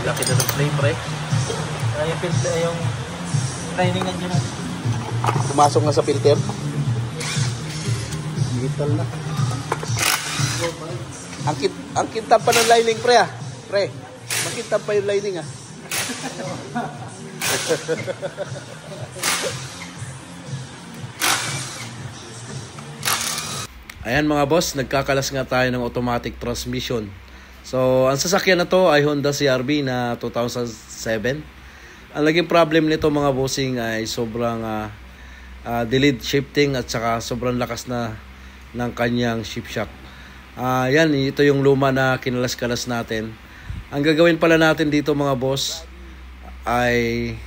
laki na ng flame pre. Yung lining nandiyan na. Pumasok na sa filter. Digital na. Ang kintab pa ng lining pre ah. Pre, makintab pa yung lining ah. Ayan mga boss, nagkakalas nga tayo ng automatic transmission. So, ang sasakyan na to ay Honda CR-V na 2007. Ang naging problem nito mga bossing ay sobrang delayed shifting at saka sobrang lakas na ng kanyang shift shock. Yan, ito yung luma na kinalas-kalas natin. Ang gagawin pala natin dito mga boss ay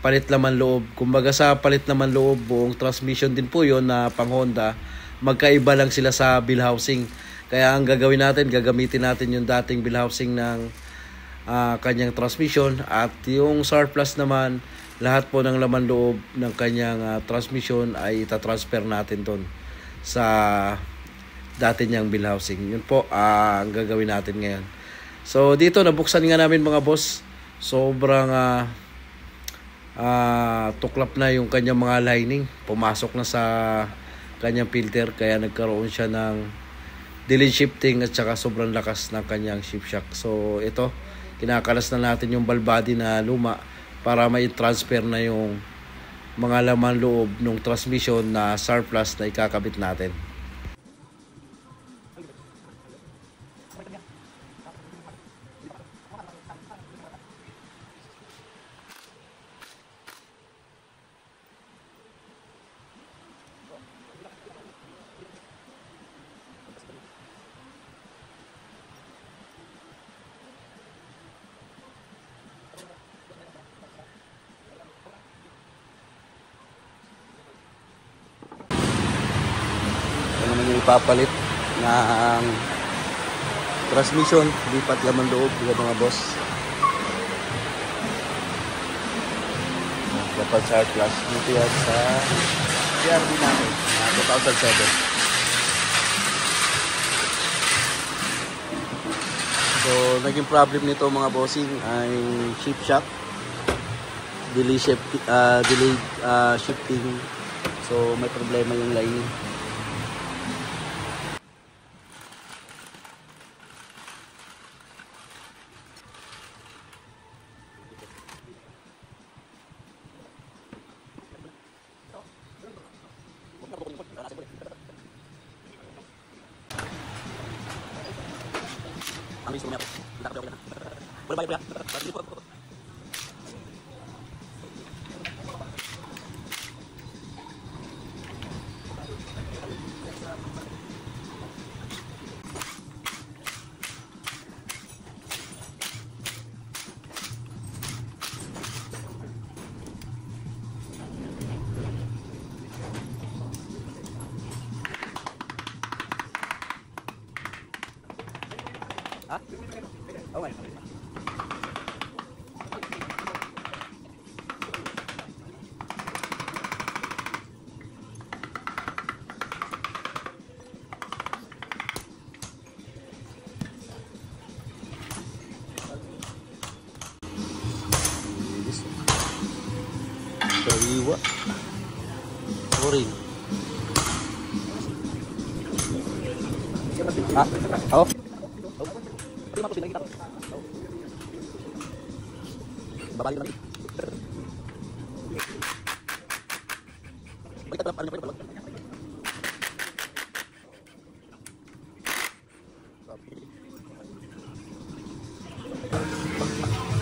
palit laman loob. Kumbaga sa palit laman loob, buong transmission din po yon na pang Honda. Magkaiba lang sila sa bill housing. Kaya ang gagawin natin, gagamitin natin yung dating bill housing ng kanyang transmission. At yung surplus naman, lahat po ng laman loob ng kanyang transmission ay itatransfer natin doon sa dati niyang bill housing. Yun po ang gagawin natin ngayon. So dito nabuksan nga namin mga boss. Sobrang tuklap na yung kanyang mga lining. Pumasok na sa kanyang filter kaya nagkaroon siya ng delayed shifting at saka sobrang lakas ng kanyang shift shock. So ito, kinakalas na natin yung ball body na luma para mai-transfer na yung mga laman loob ng transmission na surplus na ikakabit natin. Ipapalit ng transmission, lipat laman loob yung mga boss. Dapat surplus dito yan sa CR-V namin 2007. So naging problem nito mga bossing ay shift shock, delayed shifting. So may problema yung lining. Oh my. Kaliwa. Oring. Oh. Babalik lagi.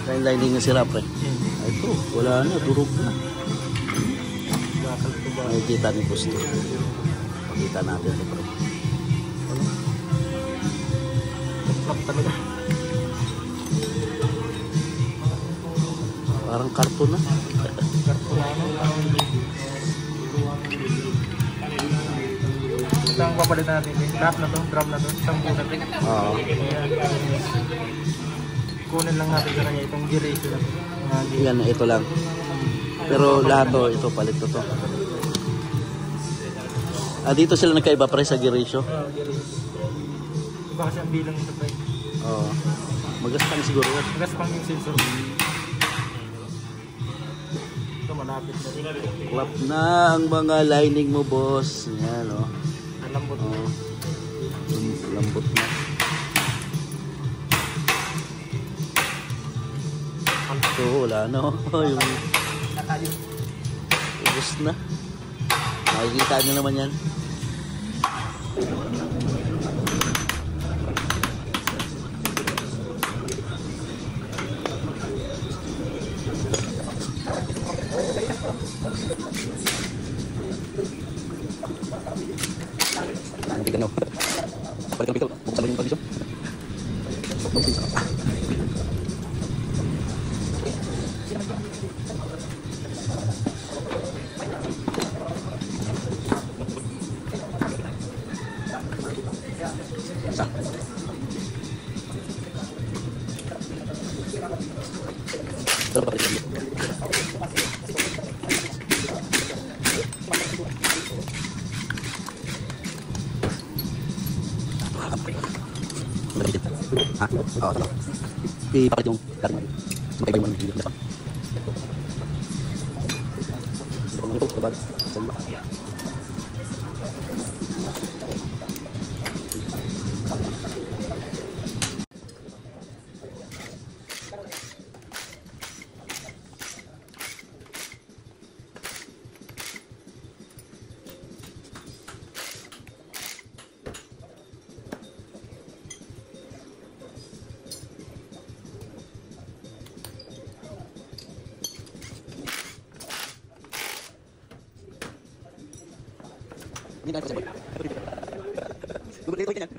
Kain lining nga sila pre. Ito, wala na, durog na. Makikita ni Gusto. Pakita natin ito pre. Talaga. Parang karton na. Karton na. Ito ang papalitan natin. Drum na to. Isang bulat rin. Oo. Kunin lang natin sa kanya itong gear-ratio na. Yan, ito lang. Pero lahat to, ito palit to to. Dito sila nagkaiba pre sa gear-ratio. Oo, gear-ratio. Iba kasi ang bilang nito pre. Oo. Magaspang siguro yan. Magaspang yung sensor. Ito malapit na rin. Clap na ang mga lining mo, boss. Yan, oh. Ang lambot mo. Oh. Lambot na. Ito, wala na. Oh. Yung ubos na. Makikita nyo naman yan. Nanti ka na. Balik ka buksan mo yung kondisyon. Ha? Oo, tama. Ipapalit yung dating mo. Sumakay ba yung video? Dapat. Ito, dapat. Saan ba? Hindi na ako sabay. Gugulit ko yan.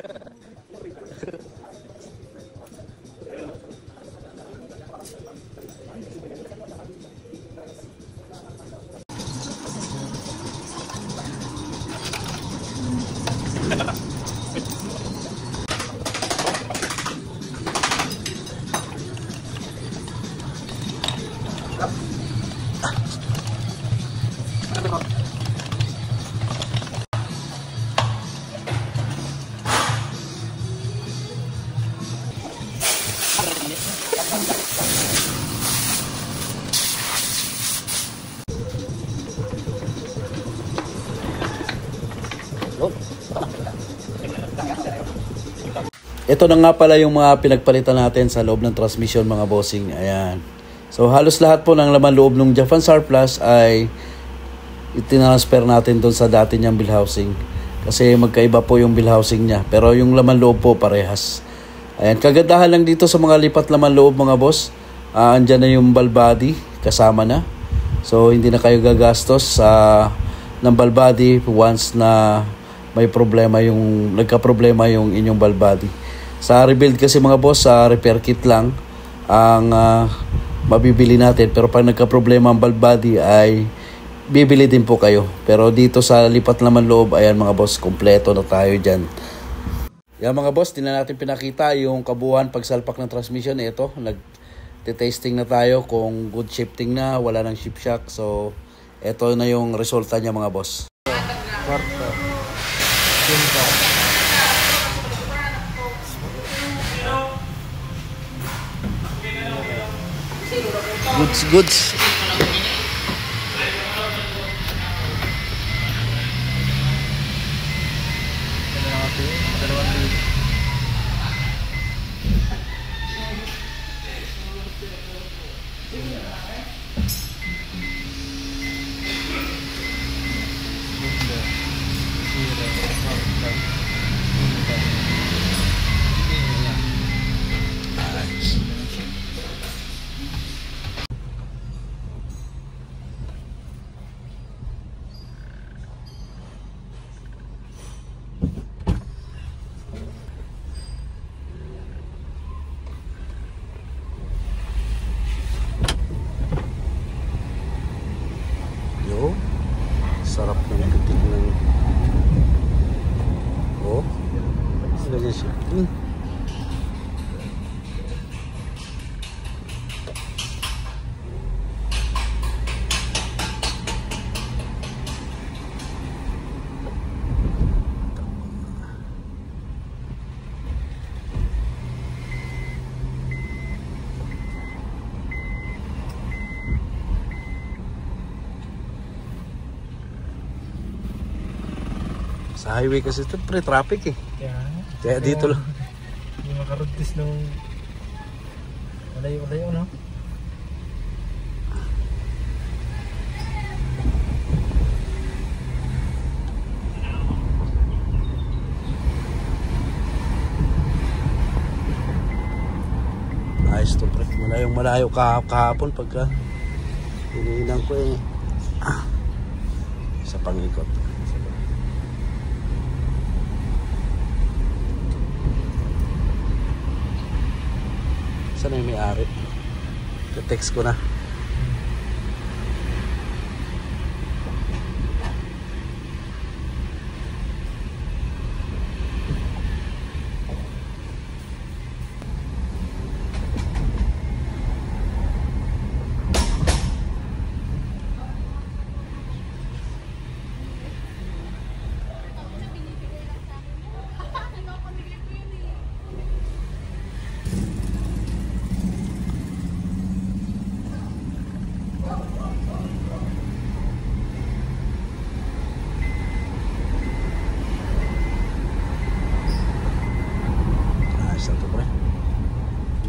Ito na nga pala yung mga pinagpalitan natin sa loob ng transmission, mga bossing. Ayan. So halos lahat po ng laman loob ng Japan Star Plus ay itinransfer natin doon sa dati niyang bill housing. Kasi magkaiba po yung bill housing niya. Pero yung laman loob po parehas. Ayan. Kagandahan lang dito sa mga lipat laman loob, mga boss. Andyan na yung ball body. Kasama na. So hindi na kayo gagastos ng ball body once na may problema yung nagka-problema yung inyong ball body. Sa rebuild kasi, mga boss, sa repair kit lang ang mabibili natin. Pero pag nagka-problema ang ball body ay bibili din po kayo. Pero dito sa lipat naman loob, ayan mga boss, kompleto na tayo dyan. Yan mga boss, din na natin pinakita yung kabuuan pagsalpak ng transmission. Ito, nag-testing na tayo kung good shifting na, wala nang shift shock. So, ito na yung resulta niya, mga boss. Kwarto. Quinto. Goods. highway kasi ito pre-traffic eh. Kaya dito lang. Hindi makarugtis nung malayo-layo, no? Ayos to pre. Malayo kahapon pagka hinihinang ko eh. Sa pangikot. Saan yung may-ari? Text ko na.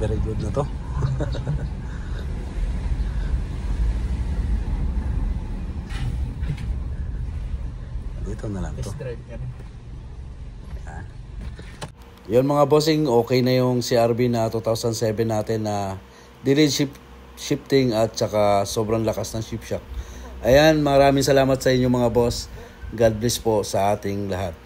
Very good na to. Dito na lang to. Yun mga bossing, okay na yung CRV na 2007 natin na delayed shifting at saka sobrang lakas ng shift shock. Ayan, maraming salamat sa inyo mga boss. God bless po sa ating lahat.